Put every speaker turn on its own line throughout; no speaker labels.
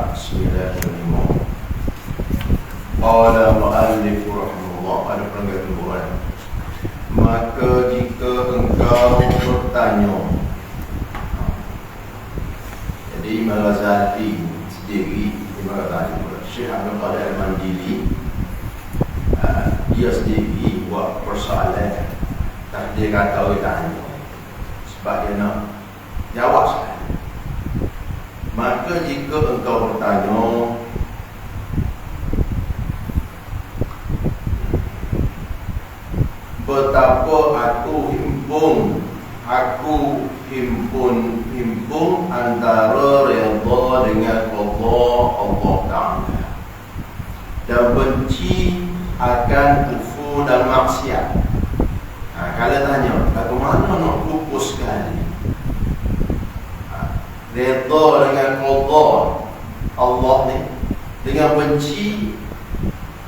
Bismillahirrahmanirrahim. Qala mu'allif rahimahullah, pada perenggan tumbuhan. Maka jika engkau bertanya, jadi Imam Ghazali sendiri, Imam Ghazali Syekh Abdul Qadir Al-Mandili, dia sendiri buat persoalan, tak dia kata dia tanya sebab dia nak jawab sekali. Maka jika engkau bertanya, betapa aku himpun antara redha dengan Allah Ta'ala dan benci akan kufur dan maksiat. Kalau tanya, bagaimana nak lupus sekali redha dengan Allah ni, dengan benci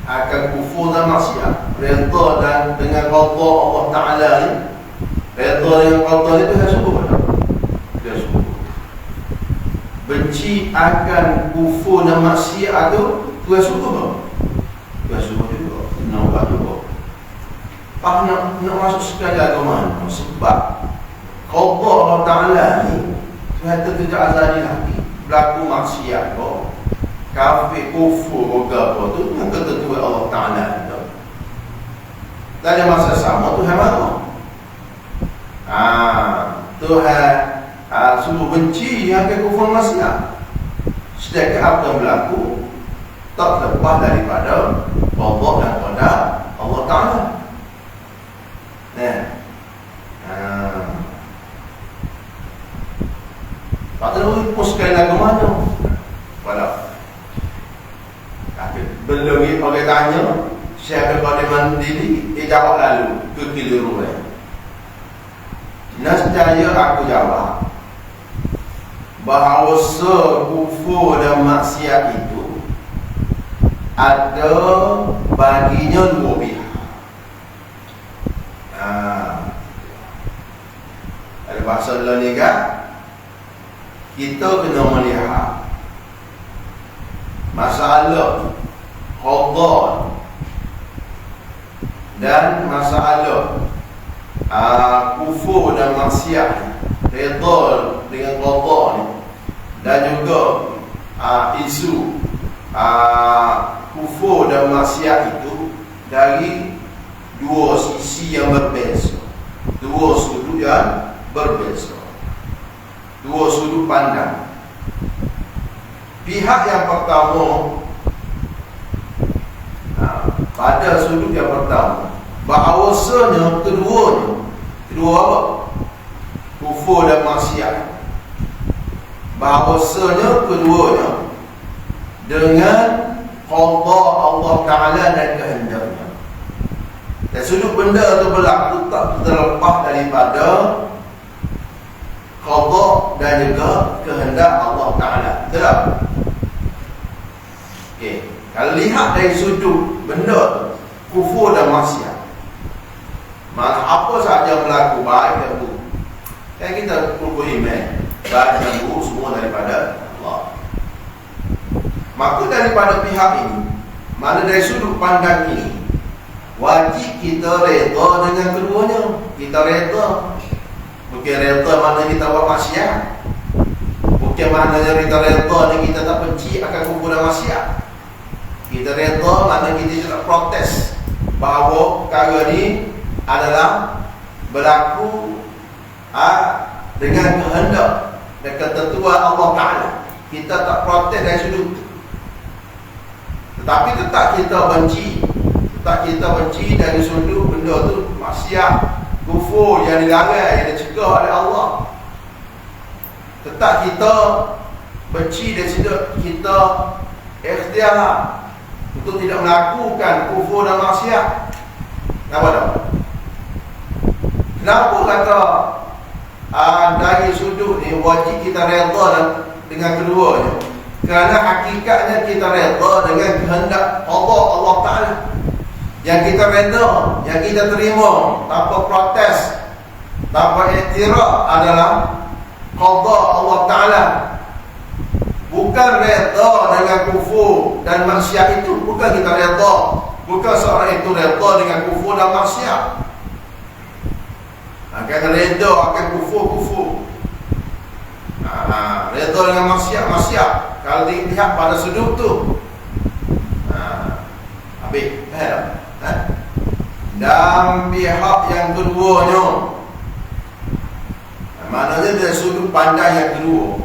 akan kufur dan maksiat. Redha dan dengan Allah Ta'ala ni, redha dengan Allah ni, dia suruh tak? Dia suruh. Benci akan kufur dan maksiat tu, dia suruh tak? Dia suruh juga. Nampak juga. Nak masuk sekali agama ni, sebab Allah Ta'ala ni kata tidak azali lagi berlaku maksiat kau, kafir, kufur, apa tu yang ketentuan Allah Ta'ala tu. Dan di masa sama Tuhan marah. Tuhan suruh benci yang ke kufur maksiat. Sedangkan apa yang berlaku tak lepas daripada Allah dan pada Allah Ta'ala. Tak tahu sekali lagu mana pada belum orang tanya siapa pada mandiri, dia jawab lalu kekeliruan. Nescaya aku jawab bahawa kufur dan maksiat itu ada baginya dua pihak. Ada bahasa dalam ni kan, kita kena melihat masalah qada dan masalah kufur dan maksiat, redha dengan qada ni, dan juga isu kufur dan maksiat itu dari dua sisi yang berbeza, dua sudut yang berbeza, dua sudut pandang. Pihak yang pertama, pada sudut yang pertama, bahawasanya kedua apa? Kufur dan maksiat. Bahawasanya keduanya dengan qada Allah Ta'ala dan kehendaknya. Dan sudut benda itu berlaku tak terlepas daripada qada dan juga kehendak Allah Ta'ala. Betul tak? Okey, kalau lihat dari sudut benda kufur dan maksiat, mana apa sahaja berlaku, baik dan buruk, kan kita perlu iman baik dan buruk semua daripada Allah. Maka daripada pihak ini, mana dari sudut pandang ini, wajib kita redha dengan keduanya. Kita redha. Bukan redha mana kita buat maksiat, bukan maknanya kita redha dan kita tak benci akan kufur dan maksiat. Kita redha mana kita tak protes bahawa perkara ni adalah berlaku dengan kehendak dan ketentuan Allah Ta'ala. Kita tak protes dari sudut itu, tetapi tetap kita benci dari sudut benda tu maksiat, kufur yang dilarang, yang dicegah oleh Allah. Tetap kita benci dari sudut kita ikhtiar untuk tidak melakukan kufur dan maksiat. Kenapa tak? Kenapa kata dari sudut ni wajib kita redha dengan keduanya? Kerana hakikatnya kita redha dengan kehendak Allah Ta'ala. Yang kita redha, yang kita terima tanpa protes, tanpa iktiraf adalah qada Allah Ta'ala. Bukan Bukan redha dengan kufur dan maksiat itu. Bukan kita redha. Bukan seorang itu redha dengan kufur dan maksiat. Akan redha akan kufur. Redha dengan maksiat. Kalau dilihat pada sudut tu, habis. Dan pihak yang keduanya, maknanya dari sudut pandang yang kedua,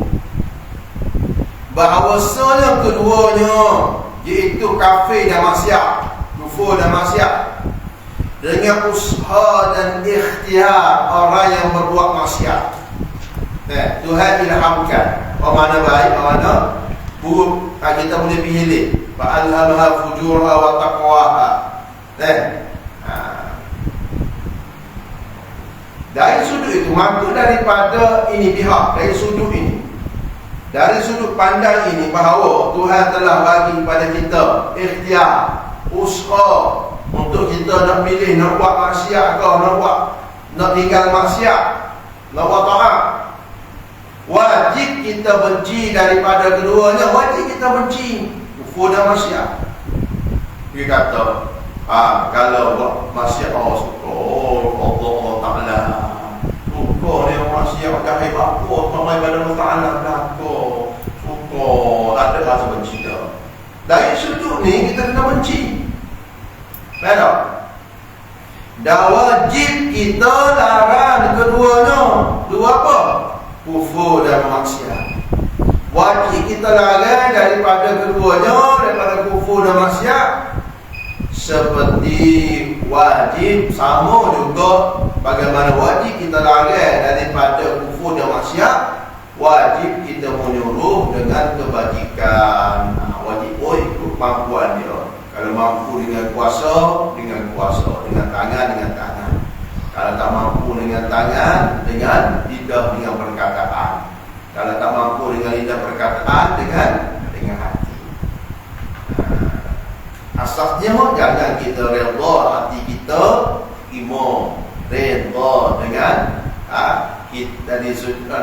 bahawasanya keduanya, iaitu kafir dan maksiat, kufur dan maksiat, dengan usaha dan ikhtiar orang yang berbuat maksiat. Tuhan ilhamkan mana baik, mana buruk, kita boleh pilih. Fa'alhamaha fujurha wa taqwaha. Dari sudut itu, maka daripada ini pihak, dari sudut ini, dari sudut pandang ini, bahawa Tuhan telah bagi kepada kita ikhtiar, usaha untuk kita nak pilih, nak buat maksiat ke, nak tinggal maksiat, nak buat taat. Wajib kita benci daripada keduanya. Wajib kita benci kufur dan maksiat. Dia kata, kalau buat maksiat Allah suka, Allah Ta'ala suka dia maksiat, dah hebat apa Allah ibadah Allah Ta'ala suka, tak ada rasa benci dah. Dari sudut ni kita kena benci. Betul? Dah wajib kita larang keduanya. Dua apa? Kufur dan maksiat. Wajib kita larang daripada keduanya, daripada kufur dan maksiat. Seperti wajib sama juga bagaimana wajib kita larang daripada kufur dan maksiat, wajib kita menyuruh dengan kebajikan. Wajib ikut kemampuan dia. Kalau mampu dengan kuasa, dengan kuasa, dengan tangan. Kalau tak mampu dengan tangan, dengan lidah, dengan perkataan. Kalau tak mampu dengan lidah perkataan, dengan hati. Asasnya jangan kita redha hati kita, imam redha dengan kita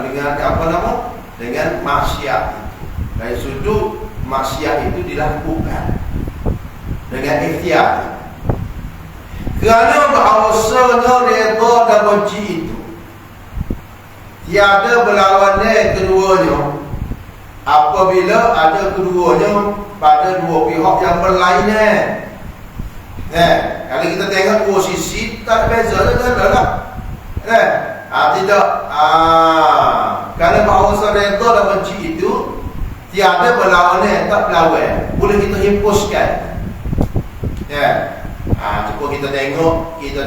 dengan apa nama? Dengan maksiat itu. Dari sudut maksiat itu dilakukan dengan ikhtiar. Kerana bahawasanya redha dan benci itu tiada berlawanan keduanya apabila ada keduanya pada dua pihak yang berlainan. Kalau kita tengok dua sisi, tak beza lah. Tidak. Kerana bahawasanya redha dan benci itu tiada berlawanan, tak berlawan. Boleh kita hempuskan. Cuba kita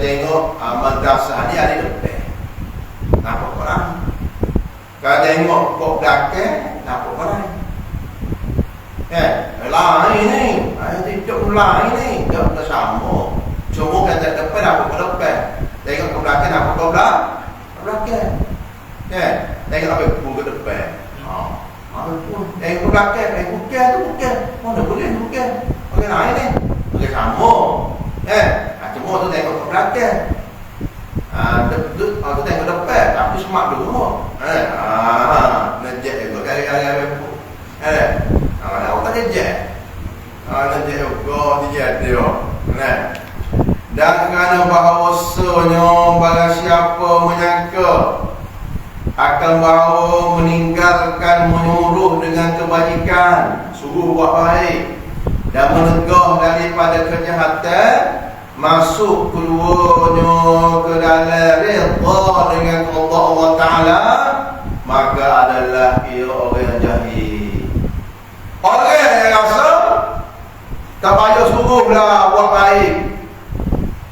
tengok madrasah ni ada depan. Nampak orang. Kalau tengok kok belakang, nampak orang. Lain ni. Tidak lain ni. Tak sama. Cuma kata depan, nampak ke depan. Tengok ke belakang, nampak ke belakang. Tengok apa pun ke depan. Tengok ke belakang, bukan tu bukan. Mana boleh bukan. Orang lain ni. Orang sama. Cuma tu tengok ke belakang. Tu tengok depan, tapi semak dulu. Ngejek juga kali-kali pun. Awak tak ngejek. Ngejek juga dijek dia. Dan kerana bahawasanya barang siapa menyangka akan bahawa meninggalkan menyuruh dengan kebajikan, suruh buat baik dan menegah daripada kejahatan, masuk keduanya ke dalam redha dengan Allah Ta'ala, maka adalah ia orang yang jahil. Orang yang rasa tak payah suruhlah buat baik,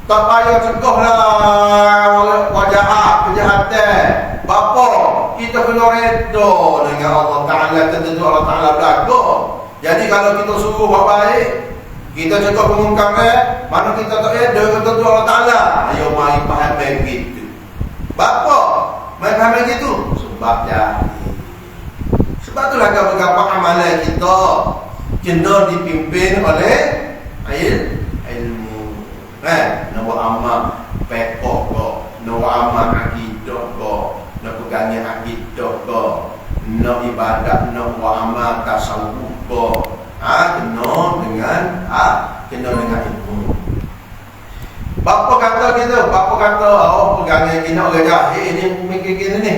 tak payah cegahlah kejahatan. Bapa, kita kena redha dengan Allah Ta'ala, tentu Allah Ta'ala berlaku. Jadi kalau kita suruh buat baik, kita cakap kemungkaran, mana kita tak ada tentu Allah Ta'ala. Ayo mari faham begitu. Bapa, mari faham begitu. Sebab jahil. Sebab itulah beberapa amalan kita kena dipimpin oleh ilmu. Nak buat amal pekok ke, nak buat amal akidah ke, nak pegangnya akidah ke, nak ibadat, nak buat amal tasawuf kena dengan ilmu. Bapa kata kita, bapa kata, oh pegangan kita orang jahil ni mikir gini ni.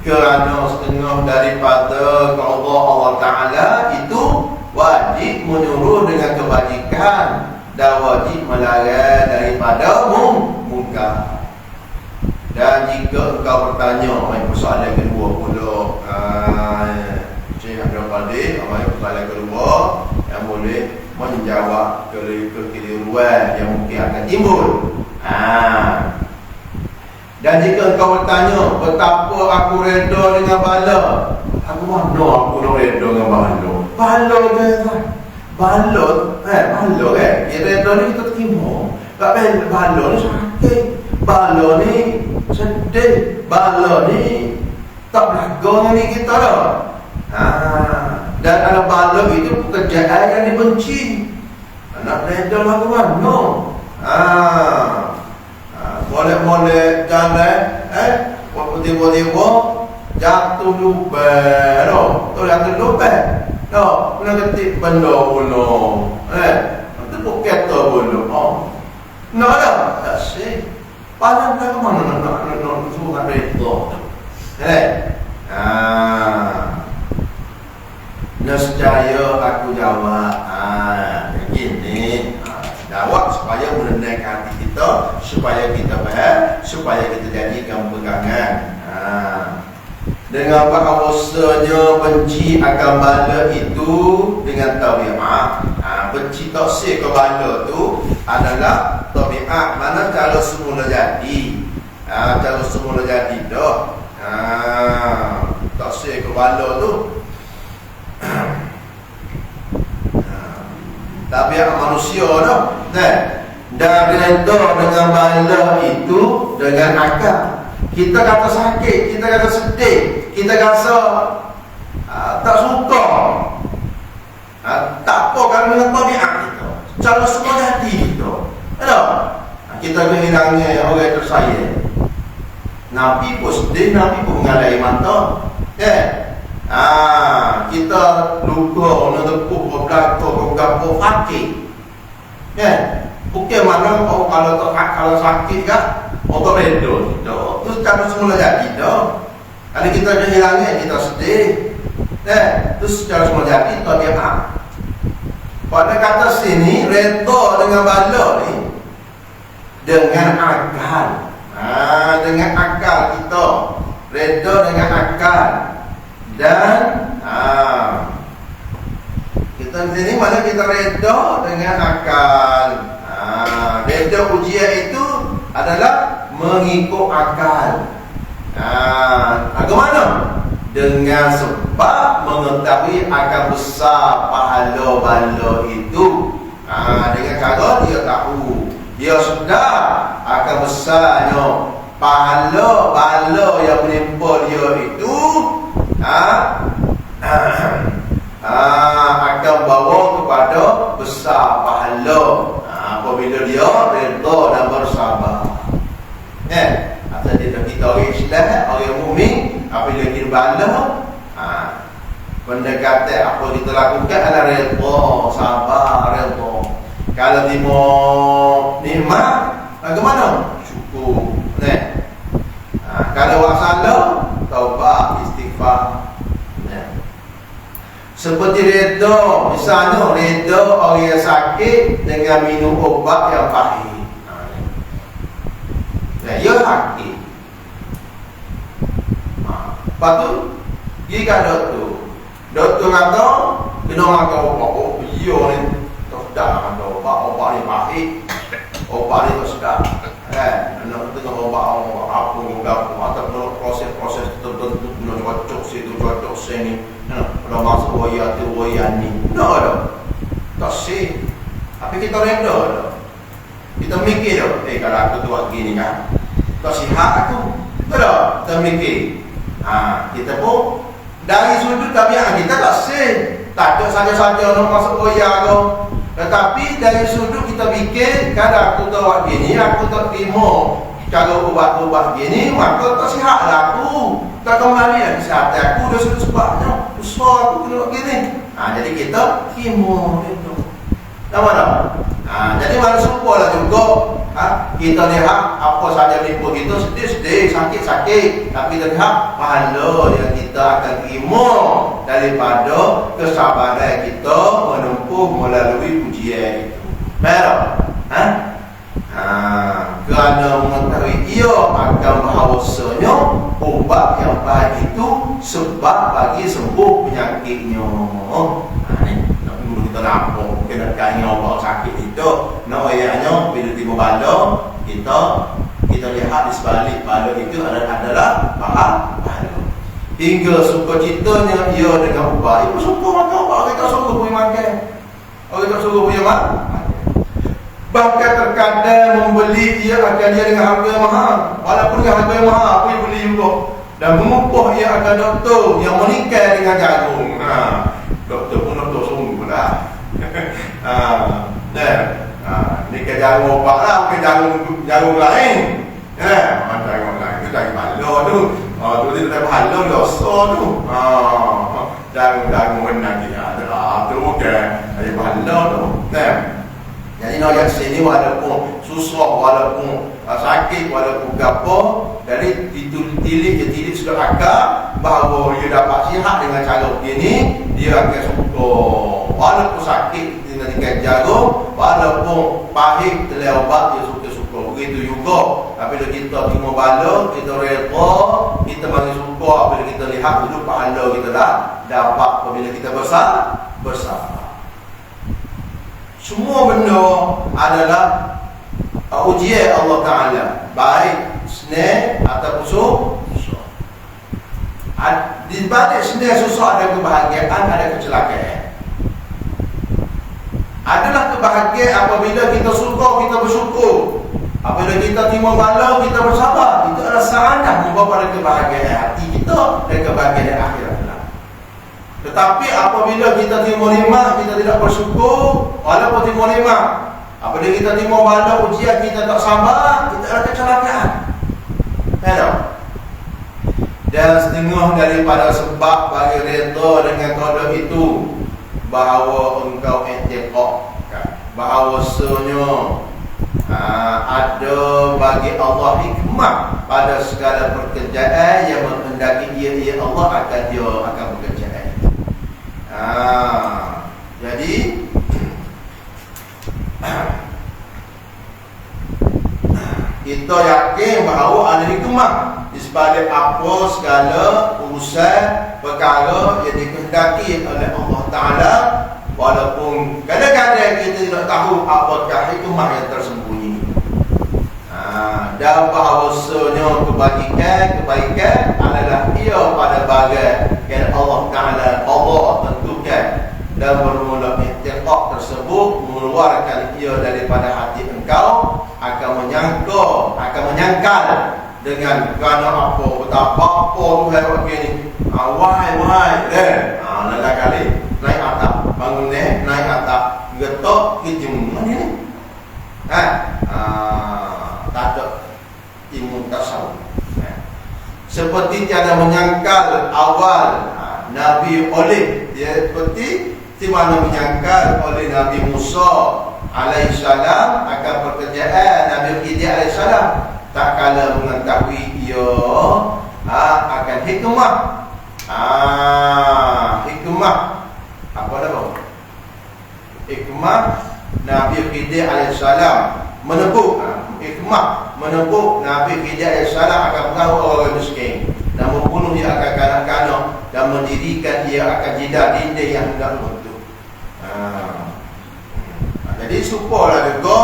Kerana setengah daripada qada Allah Ta'ala itu wajib menyuruh dengan kebajikan dan wajib melarang daripada munkar. Dan jika engkau bertanya, persoalan kedua pula, Syekh Abdul Qadir, persoalan kedua yang boleh menjawab kekeliruan yang mungkin akan timbul. Dan jika engkau bertanya, betapa aku reda dengan bala? Aku mana aku nak reda dengan bala? Bala ke tuan? Bala dia reda ni kita terima. Tak bala ni sakit. Bala ni sedih. Bala ni tak berlaga dengan kita dah. Dan kalau bala itu pekerjaan yang dibenci. Nak reda lah ke mana? Boleh jalan, tiba-tiba jatuh lubang, tu jatuh lubang, kena ketik benda pula, tu pun kereta pula, nak dah, tak sih, pandang ke mana nak suruh kereta, nescaya aku jawab, begini. Jawab supaya menenangkan hati kita, supaya kita faham, supaya kita jadikan pegangan. Dengan bahawasanya benci akan bala itu dengan tabiat. Benci toksik ke bala itu adalah tabiat. Mana cara semula jadi, cara semula jadi dah. Toksik ke bala tu tabiat manusia dah. Dan reda dengan bala itu dengan akal. Kita kata sakit, kita kata sedih, kita rasa tak suka, tak apa kalau dengan tabiat kita. Cara semua jadi kita. Kita kehilangan orang tersayang. Nabi pun sedih, Nabi pun mengalami mata. Kita luka nak tepuh bergapo fakir. Bukan mana kalau sakit kan orang reda kita. Tu cara semula jadi dah. Kalau kita kehilangan, kita sedih. Tu secara semula jadi tabiat. Pada kata sini reda dengan bala ni dengan akal. Dengan akal kita. Reda dengan akal. Dan kita di sini mana kita reda dengan akal. Reda ujian itu adalah mengikut akal. Bagaimana? Dengan sebab mengetahui akan besar pahala bala itu. Dengan cara dia tahu, dia sedar akan besarnya pahala bala yang menimpa dia itu. Akan bawa kepada besar pahala apabila dia redha dan bersabar. Asal kita orang Islam, orang mukmin, apabila kita bala, pendekatan apa kita lakukan adalah redha, sabar, redha. Kalau terima nikmat, bagaimana? Syukur. Kalau buat salah, taubat, istighfar. Seperti reda, misalnya reda orang yang sakit dengan minum obat yang pahit. Dia sakit. Lepas tu, pergi ke doktor. Doktor kata, kena makan obat. Oh, iya ni, tak sedap makan obat ni pahit. Obat ni tak sedap. Nak tengok obat apa ataupun proses-proses tertentu kena cocok situ, cocok sini. Kalau masuk waya tu, waya ni. Tak sih. Tapi kita reda dah. Kita mikir dah. Kalau aku tu buat gini kan, tak sihat aku. Betul tak? Kita mikir. Kita pun dari sudut tabiat kita tak sih. Tak ada saja-saja nak masuk waya tu. Tetapi dari sudut kita fikir, kalau aku tak buat gini, aku tak terima kalau ubat-ubat gini, maka tak sihatlah aku. Tak kembali lah kesihatan aku. Dah sudah sebabnya usaha aku kena buat gini. Jadi kita terima itu. Nama tak? Jadi mana serupalah juga. Kita lihat apa saja menipu kita, sedih-sedih, sakit-sakit, tapi kita lihat pahala yang kita akan terima daripada kesabaran kita menempuh melalui ujian itu. Betul? Kerana mengetahui ia akan bahawasanya ubat yang baik itu sebab bagi sembuh penyakitnya. Kita nampak kena kaya obat sakit itu, nak ayahnya bila tiba bala kita lihat di sebalik bala itu adalah pahala. Hingga sukacitanya ia dengan ubat. Ibu suka makan ubat, kita suruh pergi makan. Kita suruh pergi makan. Bahkan terkadang membeli ia akan dia dengan harga yang mahal. Walaupun dengan harga yang mahal, apa beli juga. Dan mengumpah ia akan doktor yang menikah dengan jagung. Doktor pun doktor sungguh lah. Nikah jagung opak lah, bukan jagung lain. Jagung lain tu jagung bala tu. Tu dia tak bala dosa tu. Jagung menang dia adalah tu bukan jagung bala tu. Jadi nak yang sini walaupun susah, walaupun sakit, walaupun gapo, jadi ditilik sudah akal bahawa dia dapat sihat dengan cara begini, dia akan suka. Walaupun sakit dengan jagung, walaupun pahit telah obat, dia suka-suka. Begitu juga apabila kita terima bala, kita reda, kita bagi suka apabila kita lihat dulu pahala kita dah dapat apabila kita bersabar. Semua benda adalah ujian Allah Ta'ala, baik senang ataupun susah. Di balik senang susah ada kebahagiaan, ada kecelakaan. Adalah kebahagiaan apabila kita suka, kita bersyukur. Apabila kita terima bala, kita bersabar. Itu adalah sarana membawa pada kebahagiaan hati kita dan kebahagiaan akhirat. Tetapi apabila kita terima nikmat, kita tidak bersyukur, walaupun terima nikmat, apabila kita terima bala ujian, kita tak sabar, kita ada kecelakaan. Tahu? Dan setengah daripada sebab bagi reda dengan qada itu, bahawa engkau i'tiqad, bahawasanya ada bagi Allah hikmah pada segala pekerjaan yang menghendaki ia Allah akan bekerja. Jadi kita yakin bahawa ada hikmah di sebalik apa segala urusan perkara yang dikehendaki oleh Allah Ta'ala, walaupun kadang-kadang kita tidak tahu apakah hikmah yang tersembunyi. Dan bahawasanya kebaikan adalah ia pada bagai yang Allah Ta'ala tentukan, dan bermula i'tiqad tersebut mengeluarkan ia daripada hati engkau, akan menyangkal dengan kerana apa, betapa apa Tuhan begini. Lala kali naik atap, bangun naik atap, getok kejum mana ni? Tak ada ilmu tasawuf. Seperti tiada menyangkal awal Nabi oleh dia, seperti di mana menyangkal oleh Nabi Musa alaihissalam akan pekerjaan Nabi Khidir alaihissalam, tak kala mengetahui ia akan hikmah. Hikmah apa nama? Hikmah Nabi Khidir alaihissalam menempuh Nabi Khidir alaihissalam akan mengawal orang miskin dan membunuh dia akan kanak-kanak dan mendirikan dia akan jidat dinding yang hendak runtuh. Jadi supalah juga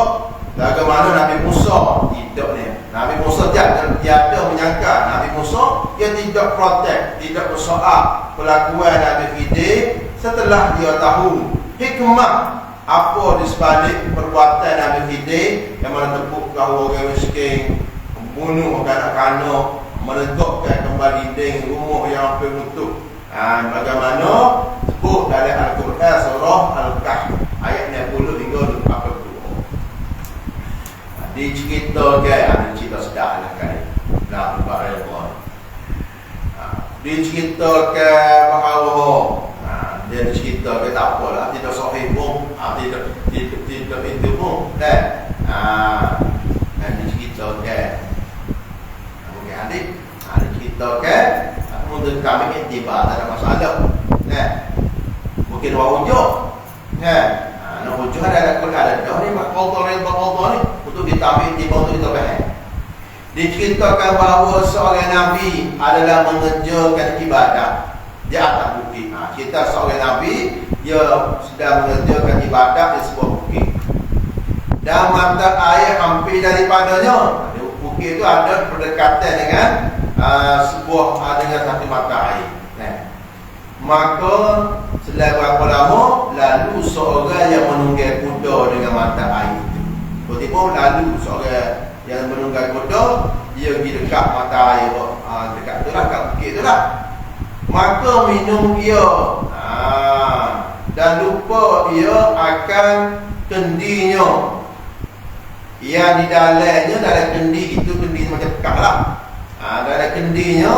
bagaimana Nabi Musa tidak ni. Nabi Musa tiada menyangka. Nabi Musa dia tidak protes, tidak bersoal pelakuan Nabi Khidir setelah dia tahu hikmah apa di sebalik perbuatan Nabi Khidir yang mana tepuk kau orang miskin, membunuh kanak-kanak, melegakkan kembali dinding rumah yang hampir runtuh. Bagaimana sebut dalam Al-Quran surah Al-Kahf ayat 60 hingga 42. Diceritakan, cerita sedar lah kan. Nah, subhanallah. Diceritakan bahawa dia cerita ke tak apalah, tidak sahih pun, tidak itu pun dah. Nanti cerita kan. Mungkin adik ada cerita kan. Untuk kami intiba tak ada masalah. Mungkin wujud. Nak wujud ada dah ni bakal ni untuk kita ambil intiba untuk kita faham. Diceritakan bahawa seorang Nabi adalah mengerjakan ibadah di atas bukit. Cerita seorang Nabi, dia sedang mengerjakan ibadah di sebuah bukit. Dan mata air hampir daripadanya. Bukit itu ada berdekatan dengan dengan satu mata air. Maka setelah berapa lama, lalu seorang yang menunggang kuda dengan mata air itu. Tiba-tiba lalu seorang yang menunggang kuda, dia pergi dekat mata air, dekat tu lah, kat bukit tu lah. Maka minum dia, dan lupa dia akan kendinya. Yang di dalamnya, dalam kendi itu, kendi macam pekat lah. Dalam kendinya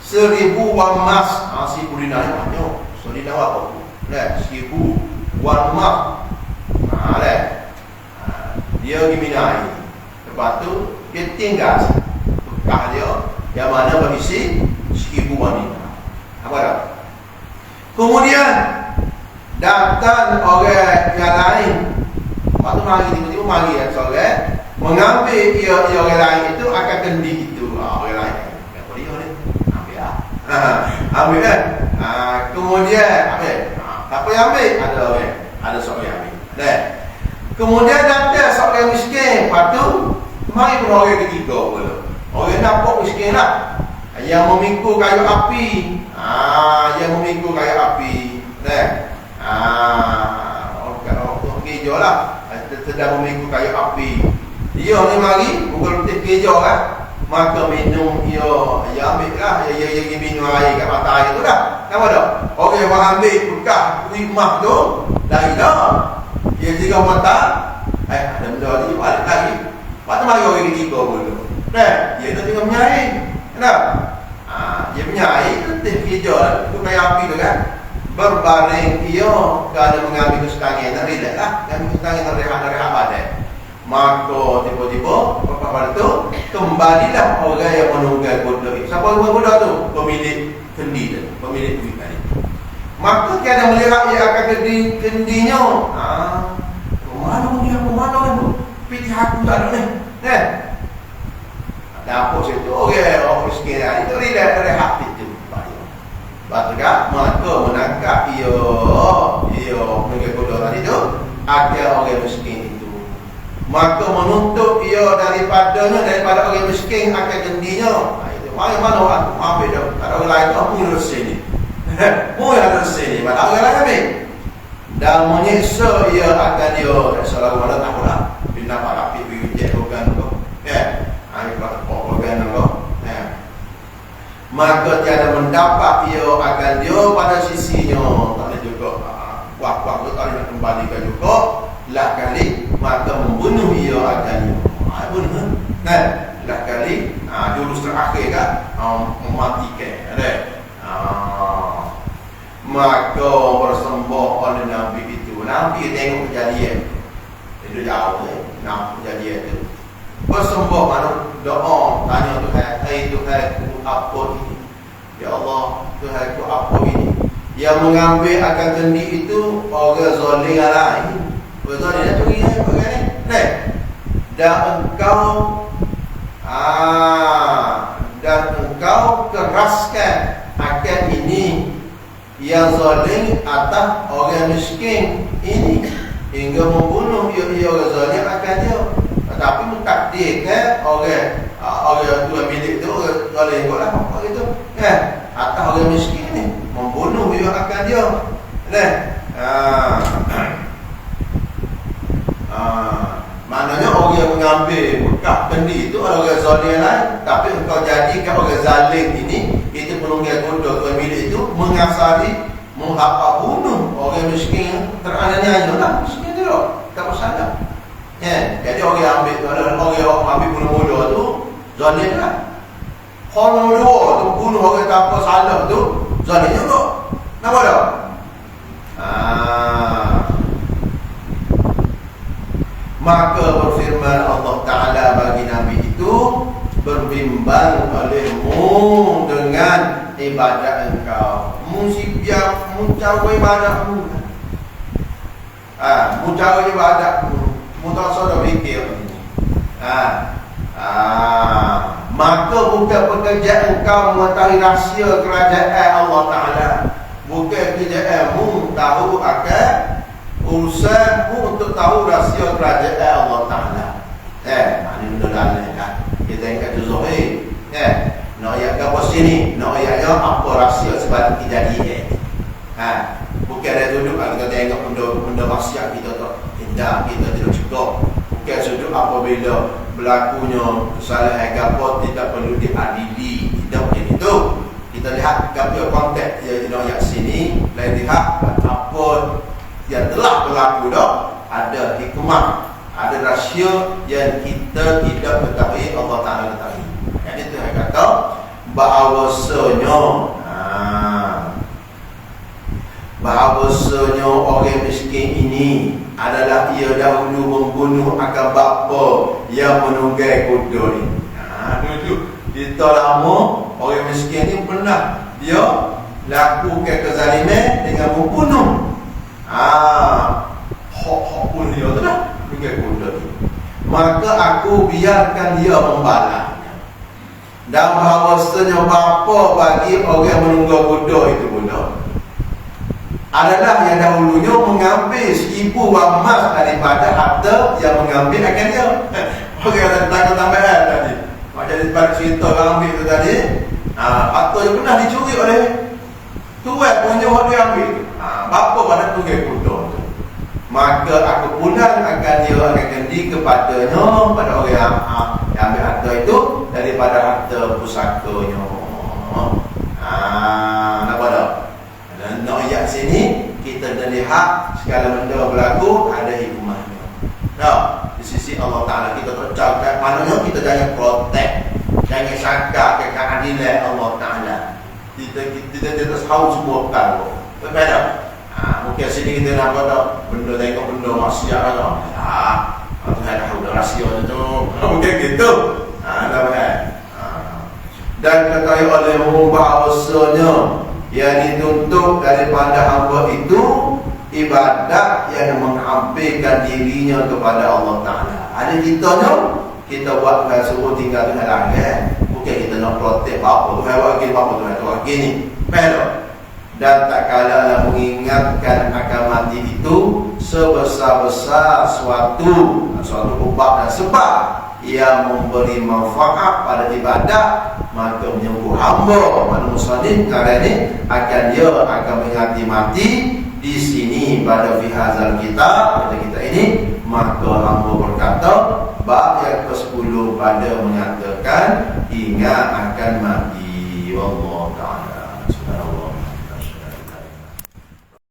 1000 wang emas. 1000 dinar banyak. 1000 dinar apa? 1000 wang emas. Dia pergi minum air. Lepas tu dia tinggal bekas dia yang mana berisi 1000 wang dinar. Apa dah? Kemudian datang orang yang lain. Waktu mari tiba-tiba mari seorang mengambil ia orang lain itu akan kendi itu. Orang lain apa dia ni? Ambil lah. Ambil kan? Kemudian ambil. Siapa yang ambil? Ada orang. Ada seorang yang ambil. Kemudian datang seorang miskin. Lepas tu mari pun orang ketiga pula. Orang nampak miskin lah. Yang memikul kayu api. Yang memikul kayu api. Orang gereja lah. Sedang memikul kayu api. Dia ni mari pukul putih gereja kan. Maka minum dia ambil lah. Dia minum air kat mata air tu lah. Kenapa tak? Orang yang ambil bekas rumah tu lari dah. Dia tiga mata. Ada benda ni balik lagi. Lepas tu mari orang ketiga pula. Dia tu tengah menyair. Kenapa? Dia menyair putih gereja lah. Tu kayu api tu kan. Berbaring dia kerana mengambil kesetangan. Dan relax lah. Mengambil kesetangan dan rehat badan. Maka tiba-tiba pada tu kembalilah orang yang menunggang kuda itu. Siapa yang kuda tu? Pemilik kendi tu, pemilik duit tadi. Maka tiada melihat ia akan kendinya. Mana tu? Pilih aku tak ada ni. Dapur situ orang miskin tadi tu rehat itu. Lepas tu kan, maka menangkap ia menunggang kuda tadi tu ada orang miskin. Maka menuntut ia daripada orang miskin akan kendinya. Itu mana aku ambil dah. Tak ada orang lain tu aku yang sini. Mu yang ada sini. Mana orang lain ambil. Dan menyiksa ia akan dia. Salah mana tak pula. Dia nampak rapi bijak organ tu. Ini kalau organ tu. Maka tiada mendapat ia akan dia pada sisinya. Tak ada juga. Wak-wak tu tak ada kembalikan juga. Lah kali maka membunuh ia akan bunuh. Lah kali jurus terakhir kan mematikan. Maka bersembah oleh Nabi itu. Nabi tengok kejadian. Itu jauh nampak kejadian itu. Bersembah mana doa tanya Tuhan, Tuhan ku apa ini? Ya Allah, Tuhan ku apa ini? Yang mengambil akan kendi itu orang zalim lain. Betul dia tu ni pakai ni. Dan engkau keraskan akan ini yang zalim atas orang miskin ini hingga membunuh ia orang zalim akan dia. Tetapi mentakdirkan orang tua milik tu orang zalim kot lah apa gitu. Atas orang miskin ni membunuh ia akan dia. Maknanya orang yang mengambil bekas kendi itu orang zalim lain. Tapi engkau jadikan orang zalim ini, itu penunggang kuda tuan milik itu mengasari, bunuh orang miskin teraniaya lah. Miskin tu lah, tak masalah. Jadi orang yang ambil bunuh-bunuh tu zalim lah. Kalau dua tu bunuh orang tanpa salah tu zalim juga. Nampak tak? Maka berfirman Allah Ta'ala bagi Nabi itu, berbimbang olehmu dengan ibadat engkau. Musibia mucawa ibadatmu. Mucawa ibadatmu. Mutak sudah fikir. Maka bukan pekerjaan engkau mengetahui rahsia kerajaan Allah Ta'ala. Bukan pekerjaanmu tahu akan urusanmu untuk tahu rahsia kerajaan Allah Ta'ala. Ini benda lain lah. Kita ingat tu Zuhir. Nak ayat ke apa sini? Nak ayatnya apa rahsia sebab kejadian. Bukan ada duduk kita tengok benda maksiat kita tu. Tidak, kita tidak cukup. Bukan sudut apabila berlakunya kesalahan apa tidak perlu diadili. Tidak macam itu. Kita lihat apa konteks dia ayat sini. Lain lihat apa yang telah berlaku dah. Ada hikmah, ada rahsia yang kita tidak ketahui, Allah Ta'ala ketahui. Yang itu saya kata bahawasanya orang miskin ini adalah ia dahulu membunuh akan bapa yang menunggai kuda ni. Kita lama orang miskin ni pernah dia lakukan kezaliman dengan membunuh. Hak pun dia tu dah menunggai kuda ni. Maka aku biarkan dia membalasnya. Dan bahawasanya bapa bagi orang menunggai kuda itu adalah yang dahulunya mengambil 1000 emas daripada harta yang mengambil akan dia. Orang yang takut tambahan tadi. Macam daripada cerita orang ambil tu tadi, harta yang pernah dicuri oleh tuan punya orang dia ambil. Bapa pada tunggai kuda tu. Maka aku pulang akan dia akan kendi kepadanya, pada orang yang ambil harta itu daripada harta pusakanya. Nampak tak? Dan ayat sini kita dah lihat segala benda berlaku ada hikmahnya. Di sisi Allah Ta'ala kita tercatat, maknanya kita jangan protek, jangan sangka keadilan Allah Ta'ala. Kita tahu semua perkara. Berbeza. Mungkin sini kita nampak tak benda, tengok benda maksiat lah. Tuhan dah tahu rahsia tu. Mungkin gitu. Dan kata oleh bahawasanya yang dituntut daripada hamba itu ibadat yang menghampirkan dirinya kepada Allah Ta'ala. Ada kitanya, kita buatkan suruh tinggal dengan langit. Bukan kita nak protek apa Tuhan wakil, apa Tuhan tu wakil ni. Dan tak kala mengingatkan akan mati itu sebesar-besar suatu ubat dan sebab yang memberi manfaat pada ibadat, maka menyembuh hamba manusia ni kerana ini akan dia akan menghati mati di sini pada fihazal kita ini. Maka hamba berkata bab yang ke-10 pada menyatakan ingat akan mati. Wallah.